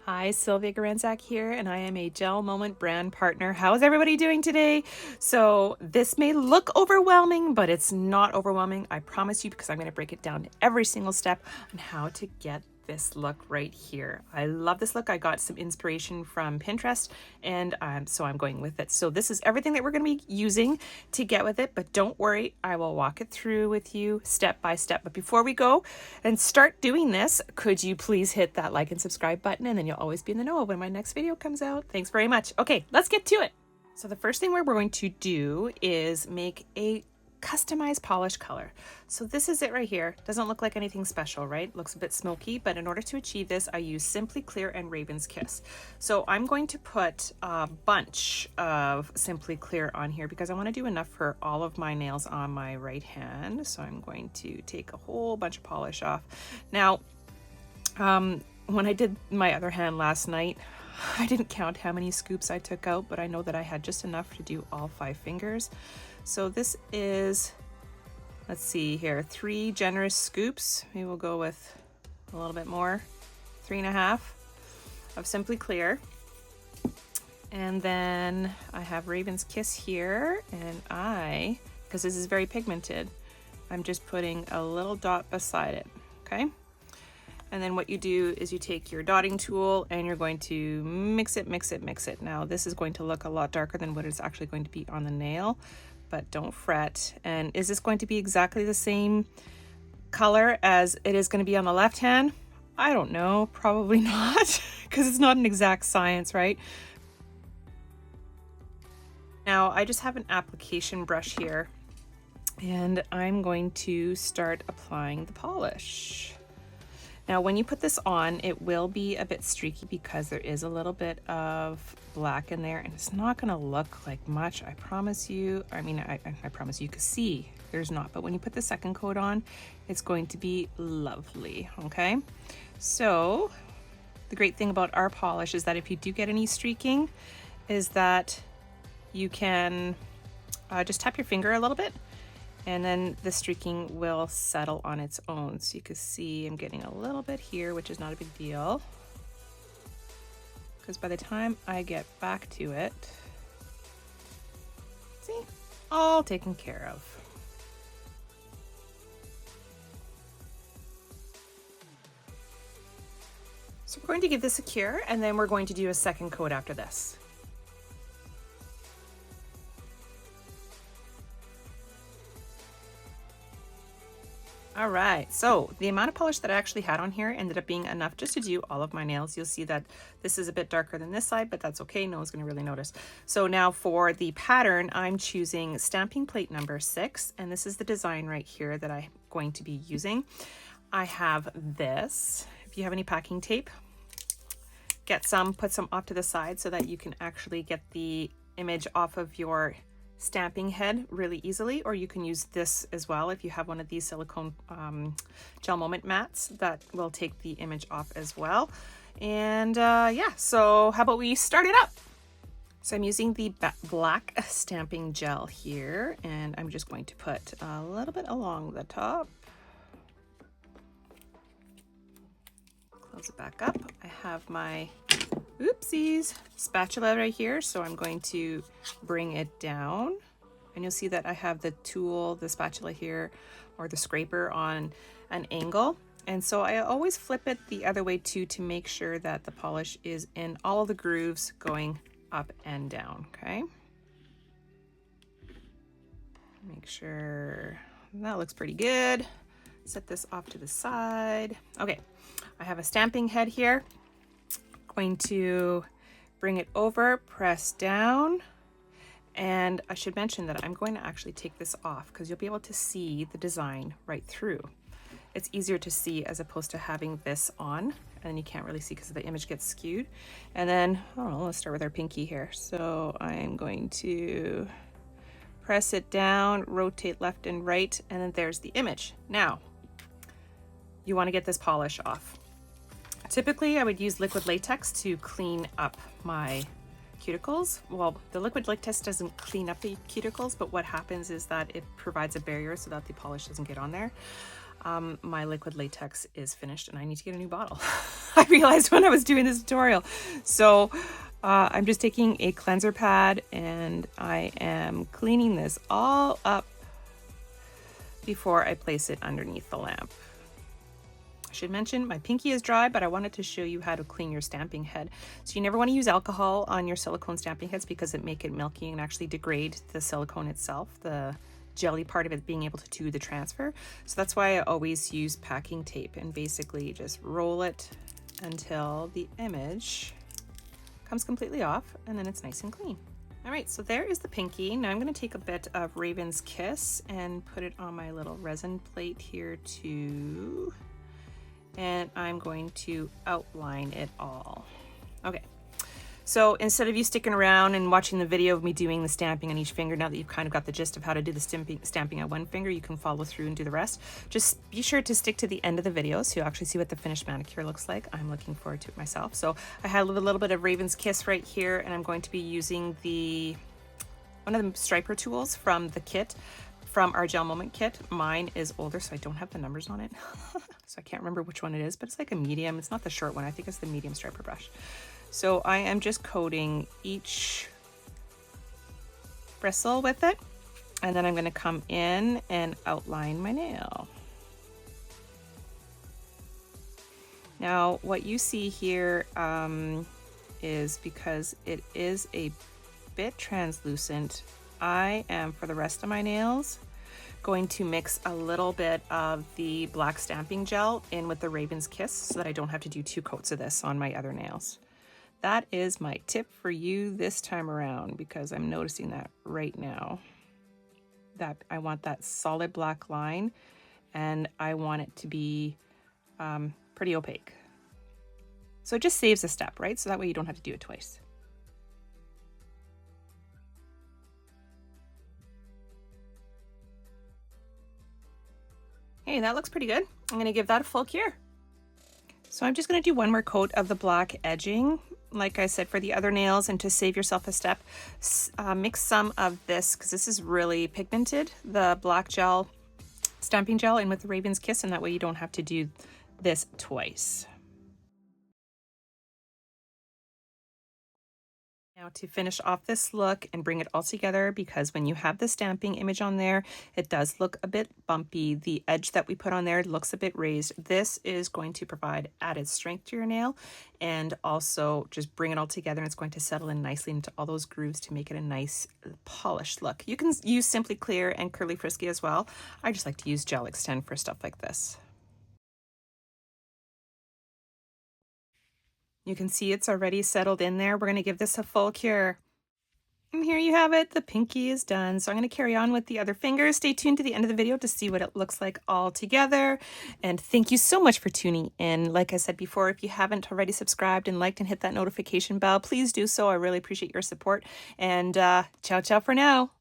Hi, Sylvia Gorenszach here, and I am a Gel Moment brand partner. How is everybody doing today? So this may look overwhelming, but it's not overwhelming. I promise you, because I'm going to break it down to every single step on how to get this look right here. I love this look. I got some inspiration from Pinterest, and so I'm going with it. So this is everything that we're going to be using to get with it, but don't worry, I will walk it through with you step by step. But before we go and start doing this, could you please hit that like and subscribe button, and then you'll always be in the know when my next video comes out. Thanks very much. Okay, let's get to it. So the first thing we're going to do is make a customized polish color. So this is it right here. Doesn't look like anything special, right? Looks a bit smoky, but in order to achieve this, I use Simply Clear and Raven's Kiss. So I'm going to put a bunch of Simply Clear on here because I want to do enough for all of my nails on my right hand. So I'm going to take a whole bunch of polish off. Now, when I did my other hand last night, I didn't count how many scoops I took out, but I know that I had just enough to do all 5 fingers. So this is, let's see here, 3 generous scoops. Maybe we'll go with a little bit more, 3.5 of Simply Clear. And then I have Raven's Kiss here, and because this is very pigmented, I'm just putting a little dot beside it, okay? And then what you do is you take your dotting tool and you're going to mix it, mix it, mix it. Now this is going to look a lot darker than what it's actually going to be on the nail, but don't fret. And is this going to be exactly the same color as it is going to be on the left hand? I don't know, probably not, because it's not an exact science, right? Now I just have an application brush here, and I'm going to start applying the polish. Now, when you put this on, it will be a bit streaky because there is a little bit of black in there, and it's not going to look like much, I promise you. I mean, I promise you can see there's not, but when you put the second coat on, it's going to be lovely, okay? So the great thing about our polish is that if you do get any streaking, is that you can just tap your finger a little bit, and then the streaking will settle on its own. So you can see I'm getting a little bit here, which is not a big deal, because by the time I get back to it, see, all taken care of. So we're going to give this a cure, and then we're going to do a second coat after this. All right, so the amount of polish that I actually had on here ended up being enough just to do all of my nails. You'll see that this is a bit darker than this side, but that's okay. No one's going to really notice. So now for the pattern, I'm choosing stamping plate number 6, and this is the design right here that I'm going to be using. I have this. If you have any packing tape, get some, put some off to the side so that you can actually get the image off of your stamping head really easily, or you can use this as well if you have one of these silicone gel moment mats that will take the image off as well. And yeah, so how about we start it up? So I'm using the black stamping gel here, and I'm just going to put a little bit along the top. Close it back up. I have my oopsies spatula right here, so I'm going to bring it down, and you'll see that I have the tool, the spatula here, or the scraper on an angle, and so I always flip it the other way too to make sure that the polish is in all of the grooves going up and down. Okay, make sure that looks pretty good. Set this off to the side. Okay, I have a stamping head here. Going to bring it over, press down, and I should mention that I'm going to actually take this off because you'll be able to see the design right through. It's easier to see as opposed to having this on, and you can't really see because the image gets skewed. And then, I don't know, let's start with our pinky here. So I'm going to press it down, rotate left and right, and then there's the image. Now, you want to get this polish off. Typically, I would use liquid latex to clean up my cuticles. Well, the liquid latex doesn't clean up the cuticles, but what happens is that it provides a barrier so that the polish doesn't get on there. my liquid latex is finished and I need to get a new bottle. I realized when I was doing this tutorial. So I'm just taking a cleanser pad and I am cleaning this all up before I place it underneath the lamp. I should mention my pinky is dry, but I wanted to show you how to clean your stamping head. So you never want to use alcohol on your silicone stamping heads because it make it milky and actually degrade the silicone itself, the jelly part of it being able to do the transfer. So that's why I always use packing tape and basically just roll it until the image comes completely off and then it's nice and clean. All right, so there is the pinky. Now I'm going to take a bit of Raven's Kiss and put it on my little resin plate here too. And I'm going to outline it all. Okay, so instead of you sticking around and watching the video of me doing the stamping on each finger, now that you've kind of got the gist of how to do the stamping on one finger, you can follow through and do the rest. Just be sure to stick to the end of the video so you actually see what the finished manicure looks like. I'm looking forward to it myself. So I had a little bit of Raven's Kiss right here, and I'm going to be using one of the striper tools from the kit, from our Gel Moment kit. Mine is older, so I don't have the numbers on it. So I can't remember which one it is, but it's like a medium. It's not the short one. I think it's the medium striper brush. So I am just coating each bristle with it, and then I'm going to come in and outline my nail. Now, what you see here is because it is a bit translucent, I am, for the rest of my nails, going to mix a little bit of the black stamping gel in with the Raven's Kiss so that I don't have to do 2 coats of this on my other nails. That is my tip for you this time around, because I'm noticing that right now that I want that solid black line and I want it to be pretty opaque. So it just saves a step, right? So that way you don't have to do it twice. Hey, that looks pretty good. I'm going to give that a full cure. So I'm just going to do one more coat of the black edging, like I said, for the other nails, and to save yourself a step, mix some of this, because this is really pigmented, the black gel, stamping gel, in with the Raven's Kiss, and that way you don't have to do this twice. Now to finish off this look and bring it all together, because when you have the stamping image on there, it does look a bit bumpy. The edge that we put on there looks a bit raised. This is going to provide added strength to your nail and also just bring it all together, and it's going to settle in nicely into all those grooves to make it a nice polished look. You can use Simply Clear and Curly Frisky as well. I just like to use Gel Extend for stuff like this. You can see it's already settled in there. We're going to give this a full cure. And here you have it. The pinky is done. So I'm going to carry on with the other fingers. Stay tuned to the end of the video to see what it looks like all together. And thank you so much for tuning in. Like I said before, if you haven't already subscribed and liked and hit that notification bell, please do so. I really appreciate your support. And ciao, ciao for now.